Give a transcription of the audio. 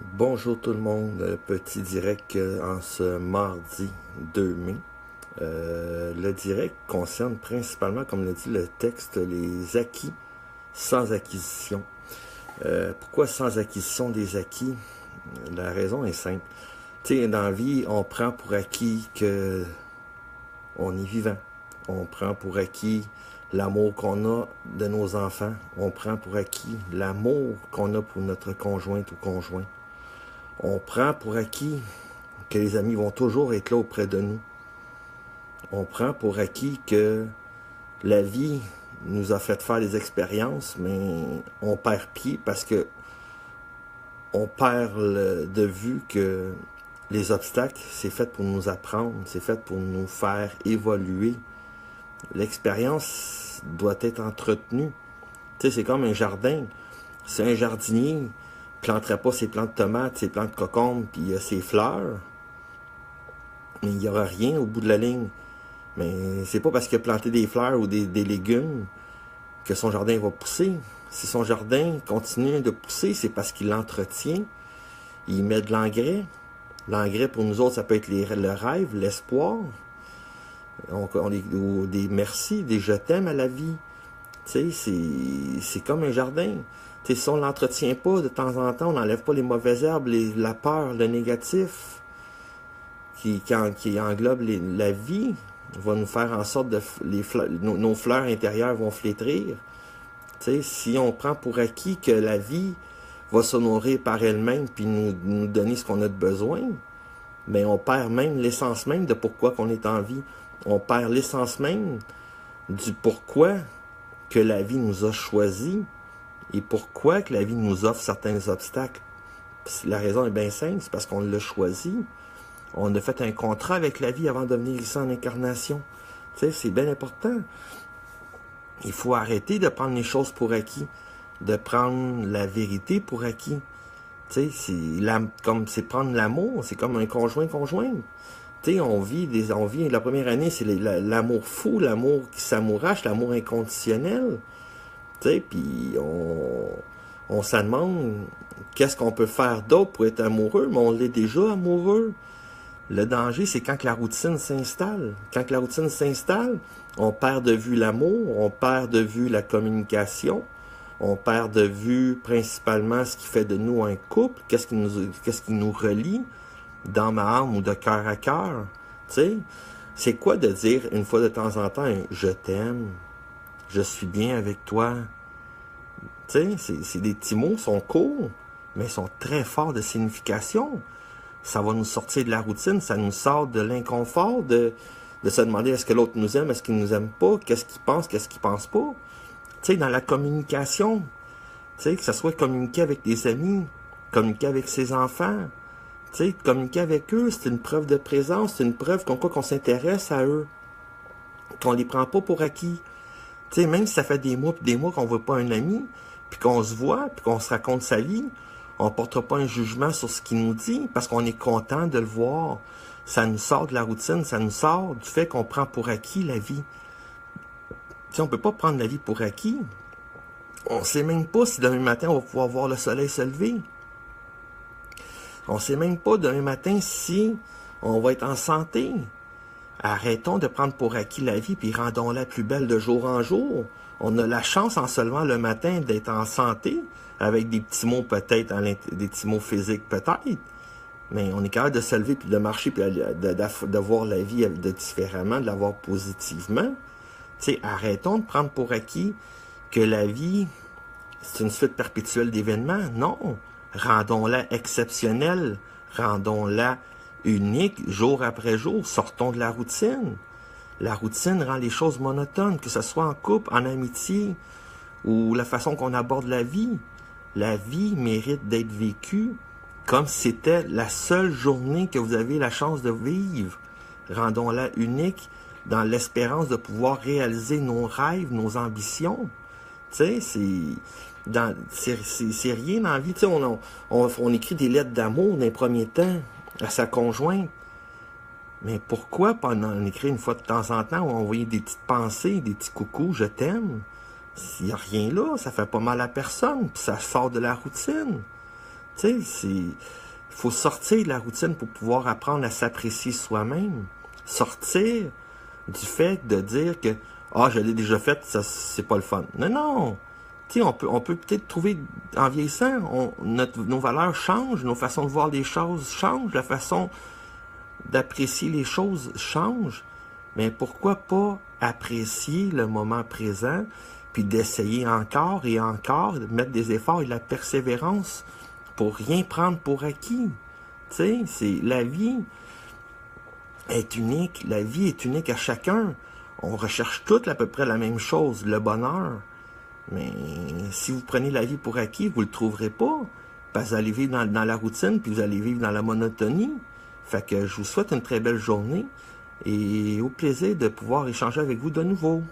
Bonjour tout le monde, petit direct en ce mardi 2 mai. Le direct concerne principalement, comme l'a dit le texte, les acquis sans acquisition. Pourquoi sans acquisition des acquis? La raison est simple. Tu sais, dans la vie, on prend pour acquis que on est vivant. On prend pour acquis l'amour qu'on a de nos enfants. On prend pour acquis l'amour qu'on a pour notre conjointe ou conjoint. On prend pour acquis que les amis vont toujours être là auprès de nous. On prend pour acquis que la vie nous a fait faire des expériences, mais on perd pied parce que on perd de vue que les obstacles, c'est fait pour nous apprendre, c'est fait pour nous faire évoluer. L'expérience doit être entretenue. Tu sais, c'est comme un jardin. C'est un jardinier planterait pas ses plants de tomates, ses plants de cocombes, puis ses fleurs, mais il n'y aura rien au bout de la ligne. Mais c'est pas parce qu'il a planté des fleurs ou des légumes que son jardin va pousser. Si son jardin continue de pousser, c'est parce qu'il l'entretient. Il met de l'engrais. L'engrais, pour nous autres, ça peut être le rêve, l'espoir. Ou des merci, des je t'aime à la vie. Tu sais, c'est comme un jardin. T'sais, si on ne l'entretient pas de temps en temps, on n'enlève pas les mauvaises herbes, la peur, le négatif qui englobe la vie, va nous faire en sorte de nos fleurs intérieures vont flétrir. T'sais, si on prend pour acquis que la vie va se nourrir par elle-même puis nous donner ce qu'on a de besoin, mais on perd même l'essence même de pourquoi qu'on est en vie. On perd l'essence même du pourquoi que la vie nous a choisis. Et pourquoi que la vie nous offre certains obstacles? La raison est bien simple, c'est parce qu'on l'a choisi. On a fait un contrat avec la vie avant de venir ici en incarnation. Tu sais, c'est bien important. Il faut arrêter de prendre les choses pour acquis, de prendre la vérité pour acquis. Tu sais, c'est prendre l'amour, c'est comme un conjoint-conjointe. Tu sais, on vit la première année, c'est l'amour fou, l'amour qui s'amourache, l'amour inconditionnel. Tu sais, puis on se demande qu'est-ce qu'on peut faire d'autre pour être amoureux, mais on l'est déjà amoureux. Le danger, c'est quand la routine s'installe. Quand la routine s'installe, on perd de vue l'amour, on perd de vue la communication, on perd de vue principalement ce qui fait de nous un couple, qu'est-ce qui nous relie d'âme à âme ou de cœur à cœur. Tu sais, c'est quoi de dire une fois de temps en temps un « je t'aime », je suis bien avec toi. Tu sais, c'est des petits mots, sont courts, mais sont très forts de signification. Ça va nous sortir de la routine, ça nous sort de l'inconfort, de se demander est-ce que l'autre nous aime, est-ce qu'il nous aime pas, qu'est-ce qu'il pense pas. Tu sais, dans la communication, tu sais, que ça soit communiquer avec des amis, communiquer avec ses enfants, tu sais, communiquer avec eux, c'est une preuve de présence, c'est une preuve qu'on s'intéresse à eux, qu'on les prend pas pour acquis. Tu sais, même si ça fait des mois qu'on ne voit pas un ami, puis qu'on se voit, puis qu'on se raconte sa vie, on ne portera pas un jugement sur ce qu'il nous dit, parce qu'on est content de le voir. Ça nous sort de la routine, ça nous sort du fait qu'on prend pour acquis la vie. Tu sais, on ne peut pas prendre la vie pour acquis. On ne sait même pas si demain matin, on va pouvoir voir le soleil se lever. On ne sait même pas demain matin si on va être en santé. Arrêtons de prendre pour acquis la vie, puis rendons-la plus belle de jour en jour. On a la chance en se levant le matin d'être en santé, avec des petits mots peut-être, des petits mots physiques peut-être, mais on est capable de se lever, puis de marcher, puis de voir la vie différemment, de la voir positivement. Tu sais, arrêtons de prendre pour acquis que la vie, c'est une suite perpétuelle d'événements. Non, rendons-la exceptionnelle, rendons-la unique, jour après jour, sortons de la routine. La routine rend les choses monotones, que ce soit en couple, en amitié, ou la façon qu'on aborde la vie. La vie mérite d'être vécue comme si c'était la seule journée que vous avez la chance de vivre. Rendons-la unique dans l'espérance de pouvoir réaliser nos rêves, nos ambitions. Tu sais, c'est rien dans la vie. Tu sais, on écrit des lettres d'amour d'un premier temps à sa conjointe. Mais pourquoi pas en écrire une fois de temps en temps ou envoyer des petites pensées, des petits coucous, je t'aime? Il n'y a rien là, ça fait pas mal à personne, puis ça sort de la routine. Tu sais, il faut sortir de la routine pour pouvoir apprendre à s'apprécier soi-même. Sortir du fait de dire que ah, je l'ai déjà fait, ça c'est pas le fun. Non, non. Tu sais, on peut peut-être trouver, en vieillissant, nos valeurs changent, nos façons de voir les choses changent, la façon d'apprécier les choses change. Mais pourquoi pas apprécier le moment présent, puis d'essayer encore et encore, de mettre des efforts et de la persévérance pour rien prendre pour acquis. Tu sais, la vie est unique. La vie est unique à chacun. On recherche toutes à peu près la même chose, le bonheur. Mais si vous prenez la vie pour acquis, vous ne le trouverez pas. Parce que vous allez vivre dans la routine, puis vous allez vivre dans la monotonie. Fait que je vous souhaite une très belle journée et au plaisir de pouvoir échanger avec vous de nouveau.